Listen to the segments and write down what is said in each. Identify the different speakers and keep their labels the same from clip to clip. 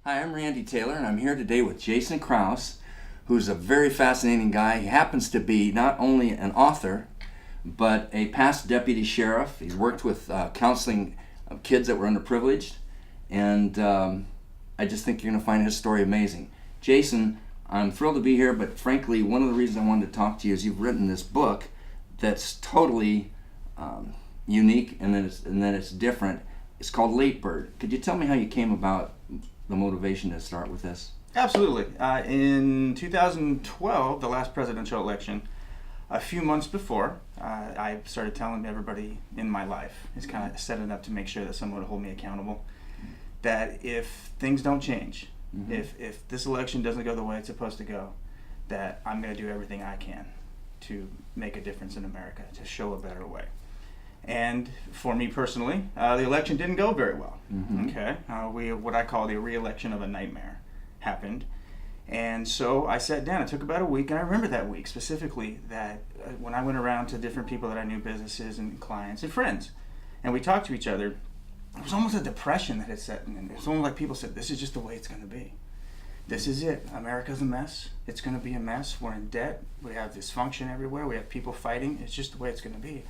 Speaker 1: Hi, I'm Randy Taylor, and I'm here today with Jason Krause, who's a very fascinating guy. He happens to be not only an author, but a past deputy sheriff. He's worked with counseling kids that were underprivileged, and I just think you're going to find his story amazing. Jason, I'm thrilled to be here, but frankly, one of the reasons I wanted to talk to you is you've written this book that's totally unique and that it's different. It's called Late Bird. Could you tell me how you came about the motivation to start with this?
Speaker 2: Absolutely. In 2012, the last presidential election, a few months before, I started telling everybody in my life, it's kind of setting up to make sure that someone would hold me accountable, that if things don't change, if this election doesn't go the way it's supposed to go, that I'm going to do everything I can to make a difference in America, to show a better way. And for me personally, the election didn't go very well. Okay, what I call the re-election of a nightmare happened, and so I sat down. It took about a week, and I remember that week specifically. That when I went around to different people that I knew, businesses and clients and friends, and we talked to each other, it was almost a depression that had set in. It was almost like people said, "This is just the way it's going to be. This is it. America's a mess. It's going to be a mess. We're in debt. We have dysfunction everywhere. We have people fighting. It's just the way it's going to be."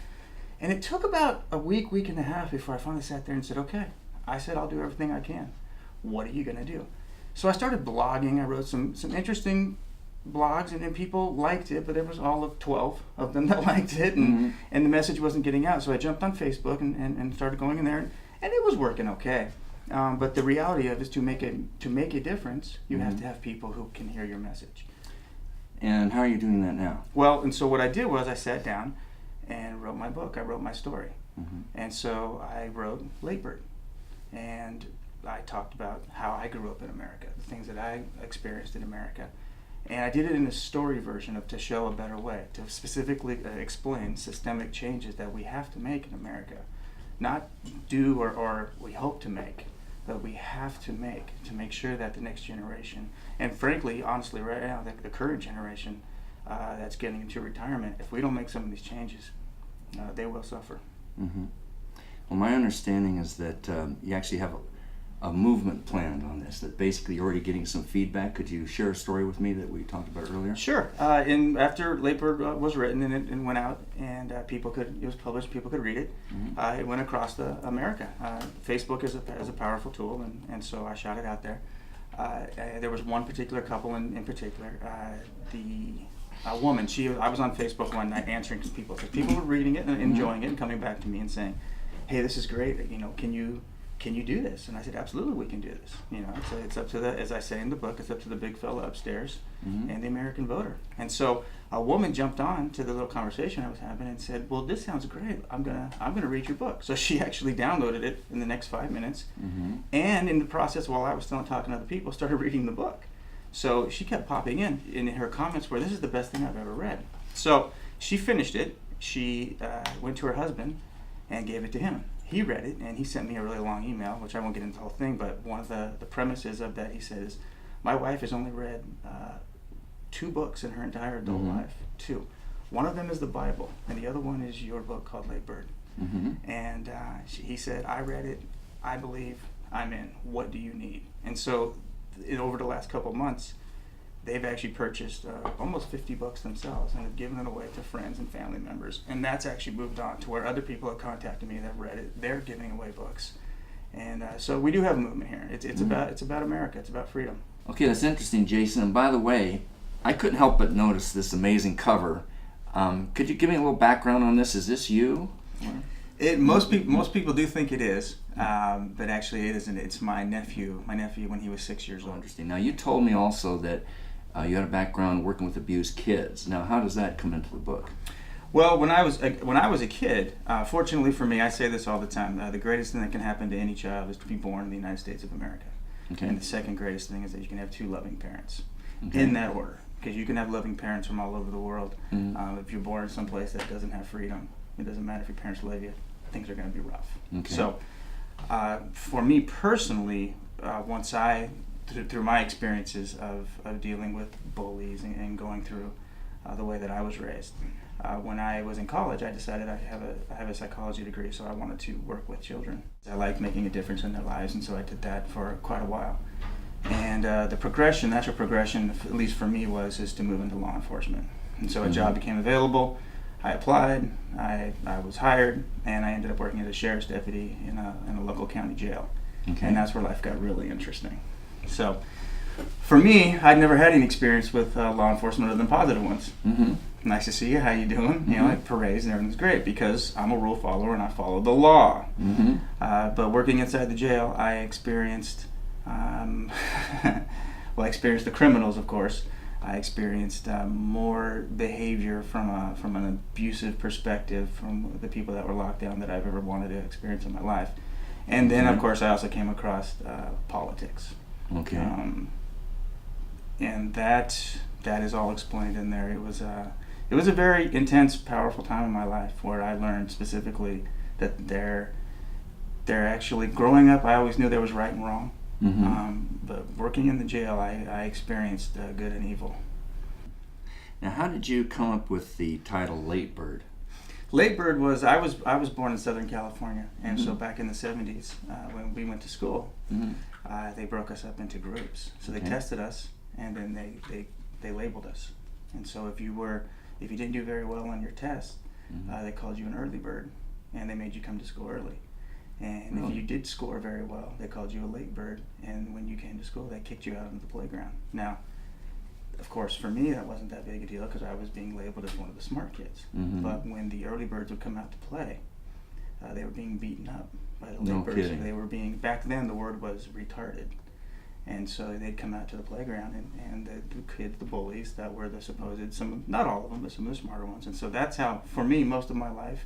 Speaker 2: And it took about a week and a half before I finally sat there and said, okay, I said I'll do everything I can. What are you going to do? So I started blogging. I wrote some interesting blogs, and then people liked it, but there was all of 12 of them that liked it, and the message wasn't getting out. So I jumped on Facebook and started going in there, and it was working okay. But the reality of it is to make a difference, you have to have people who can hear your message.
Speaker 1: And how are you doing that now?
Speaker 2: Well, and so what I did was I sat down and wrote my book. I wrote my story. And so I wrote Late Bird. And I talked about how I grew up in America, the things that I experienced in America. And I did it in a story version to show a better way, to specifically explain systemic changes that we have to make in America. Not do or we hope to make, but we have to make sure that the next generation, and frankly, honestly, right now, the current generation, that's getting into retirement, if we don't make some of these changes, they will suffer.
Speaker 1: Well, my understanding is that you actually have a movement planned on this, that basically you're already getting some feedback. Could you share a story with me that we talked about earlier?
Speaker 2: Sure. After Late Bird was written and went out and it was published, people could read it, it went across America. Facebook is a powerful tool, and so I shot it out there. There was one particular couple in particular, a woman. I was on Facebook one night answering to people because people were reading it and enjoying it and coming back to me and saying, "Hey, this is great. Can you do this?" And I said, "Absolutely, we can do this." It's up to as I say in the book, it's up to the big fella upstairs and the American voter. And so a woman jumped on to the little conversation I was having and said, "Well, this sounds great. I'm gonna read your book." So she actually downloaded it in the next 5 minutes, and in the process, while I was still talking to other people, started reading the book. So she kept popping in her comments were, "This is the best thing I've ever read." So she finished it. She went to her husband and gave it to him. He read it, and he sent me a really long email, which I won't get into the whole thing, but one of the premises of that, he says, "My wife has only read 2 books in her entire adult life. 2. One of them is the Bible, and the other one is your book called Late Bird." And he said, "I read it. I believe. I'm in. What do you need?" And so over the last couple of months, they've actually purchased almost 50 books themselves and have given it away to friends and family members. And that's actually moved on to where other people have contacted me that have read it. They're giving away books. And so we do have a movement here. It's about America. It's about freedom.
Speaker 1: Okay, that's interesting, Jason. And by the way, I couldn't help but notice this amazing cover. Could you give me a little background on this? Is this you?
Speaker 2: Most people do think it is, but actually it isn't. It's my nephew. My nephew when he was 6 years old.
Speaker 1: Interesting. Now, you told me also that you had a background working with abused kids. Now, how does that come into the book?
Speaker 2: Well, when I was a kid, fortunately for me, I say this all the time, the greatest thing that can happen to any child is to be born in the United States of America.
Speaker 1: Okay.
Speaker 2: And the second greatest thing is that you can have 2 loving parents, in that order. Because you can have loving parents from all over the world. If you're born in some place that doesn't have freedom, it doesn't matter if your parents love you, things are going to be rough.
Speaker 1: Okay.
Speaker 2: So for me personally, once through my experiences of dealing with bullies and going through the way that I was raised, when I was in college, I decided I have a psychology degree, so I wanted to work with children. I liked making a difference in their lives, and so I did that for quite a while. And the progression, natural progression, at least for me, is to move into law enforcement. And so a job became available. I applied. I was hired, and I ended up working as a sheriff's deputy in a local county jail.
Speaker 1: Okay.
Speaker 2: And that's where life got really interesting. So, for me, I'd never had any experience with law enforcement other than positive ones.
Speaker 1: Mm-hmm.
Speaker 2: Nice to see you. How you doing? You know, like parades and everything's great because I'm a rule follower and I follow the law.
Speaker 1: Mm-hmm.
Speaker 2: But working inside the jail, I experienced, well, I experienced the criminals, of course. I experienced more behavior from an abusive perspective from the people that were locked down that I've ever wanted to experience in my life. And then, of course, I also came across politics.
Speaker 1: Okay.
Speaker 2: And that is all explained in there. It was a very intense, powerful time in my life where I learned specifically that they're actually growing up. I always knew there was right and wrong, but working in the jail, I experienced good and evil.
Speaker 1: Now, how did you come up with the title Late Bird?
Speaker 2: Late Bird was I was born in Southern California, and so back in the 70s when we went to school, they broke us up into groups. So they tested us, and then they labeled us. And so if you didn't do very well on your test, they called you an early bird, and they made you come to school early. And if you did score very well, they called you a late bird, and when you came to school, they kicked you out onto the playground. Now, of course, for me, that wasn't that big a deal because I was being labeled as one of the smart kids. But when the early birds would come out to play, they were being beaten up by the late birds.
Speaker 1: Kidding.
Speaker 2: They were being, back then the word was retarded. And so they'd come out to the playground, and the kids, the bullies that were the supposed, not all of them, but some of the smarter ones. And so that's how, for me, most of my life,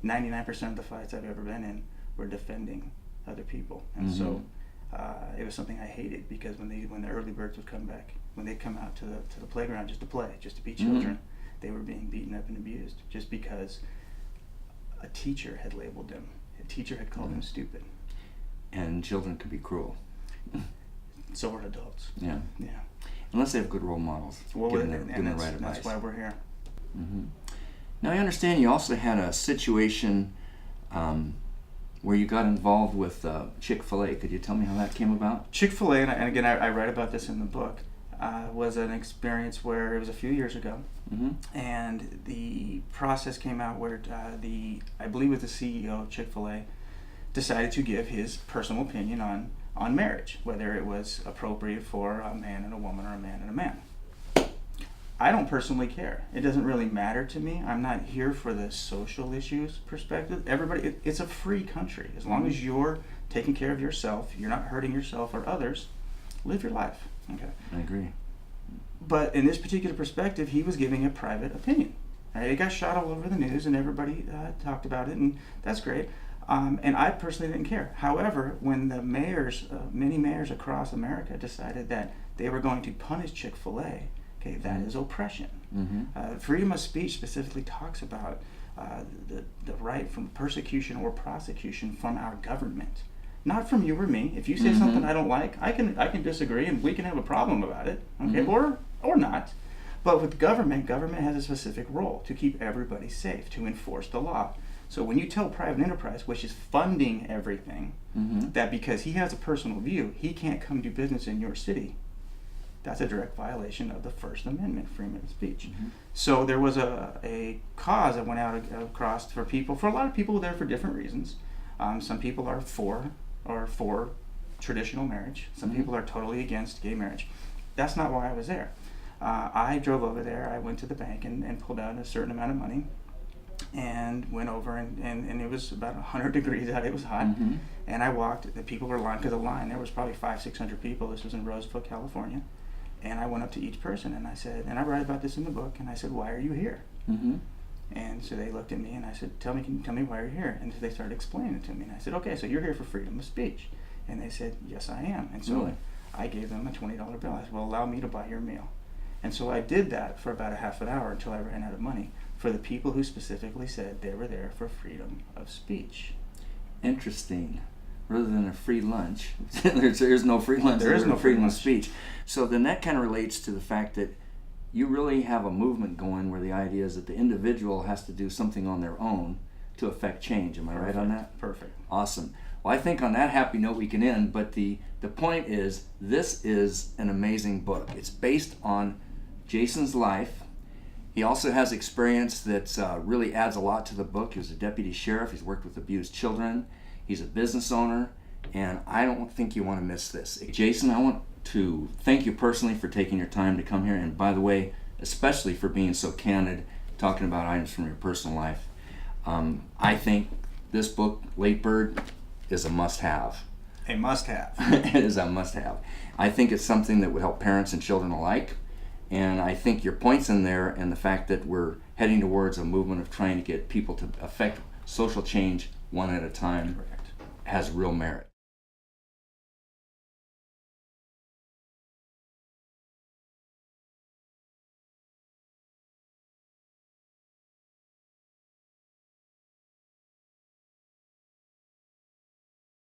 Speaker 2: 99% of the fights I've ever been in were defending other people. And so it was something I hated because when the early birds would come back, when they'd come out to the playground just to play, just to be children, they were being beaten up and abused just because a teacher had labeled them. A teacher had called them stupid.
Speaker 1: And children can be cruel.
Speaker 2: So are adults.
Speaker 1: Yeah.
Speaker 2: Yeah.
Speaker 1: Unless they have good role models.
Speaker 2: Well,
Speaker 1: giving the right advice.
Speaker 2: That's why we're here.
Speaker 1: Now, I understand you also had a situation where you got involved with Chick-fil-A. Could you tell me how that came about?
Speaker 2: Chick-fil-A, and again, I write about this in the book, was an experience where it was a few years ago, and the process came out where I believe it was the CEO of Chick-fil-A decided to give his personal opinion on marriage, whether it was appropriate for a man and a woman or a man and a man. I don't personally care. It doesn't really matter to me. I'm not here for the social issues perspective. Everybody, it's a free country. As long as you're taking care of yourself, you're not hurting yourself or others, live your life. Okay.
Speaker 1: I agree.
Speaker 2: But in this particular perspective, he was giving a private opinion. Right? It got shot all over the news, and everybody talked about it, and that's great. And I personally didn't care. However, when the mayors, many mayors across America decided that they were going to punish Chick-fil-A, okay, that is oppression. Freedom of speech specifically talks about the right from persecution or prosecution from our government, not from you or me. If you say something I don't like, I can disagree, and we can have a problem about it, okay, or not. But with government has a specific role to keep everybody safe, to enforce the law. So when you tell private enterprise, which is funding everything, that because he has a personal view, he can't come do business in your city, that's a direct violation of the First Amendment, freedom of speech. So there was a cause that went out across for a lot of people there for different reasons. Some people are for traditional marriage. Some people are totally against gay marriage. That's not why I was there. I drove over there. I went to the bank and pulled out a certain amount of money and went over and it was about 100 degrees out. It was hot. And I walked. The people were lined because the line, there was probably 500-600 people. This was in Roseville, California. And I went up to each person and I said, and I write about this in the book, and I said, why are you here? And so they looked at me and I said, can you tell me why you're here? And so they started explaining it to me. And I said, okay, so you're here for freedom of speech. And they said, yes, I am. And so I gave them a $20 bill. I said, well, allow me to buy your meal. And so I did that for about a half an hour until I ran out of money for the people who specifically said they were there for freedom of speech.
Speaker 1: Interesting. Rather than a free lunch, there's no free lunch.
Speaker 2: There is no
Speaker 1: freedom of
Speaker 2: lunch.
Speaker 1: speech. So then that kind of relates to the fact that you really have a movement going where the idea is that the individual has to do something on their own to affect change. Am I right on that?
Speaker 2: Perfect.
Speaker 1: Awesome. Well, I think on that happy note we can end, but the point is, this is an amazing book. It's based on Jason's life. He also has experience that really adds a lot to the book. He was a deputy sheriff. He's worked with abused children. He's a business owner, and I don't think you want to miss this. Jason, I want to thank you personally for taking your time to come here, and by the way, especially for being so candid, talking about items from your personal life. I think this book, Late Bird, is a must-have.
Speaker 2: A must-have.
Speaker 1: It is a must-have. I think it's something that would help parents and children alike, and I think your points in there and the fact that we're heading towards a movement of trying to get people to affect social change one at a time has real merit.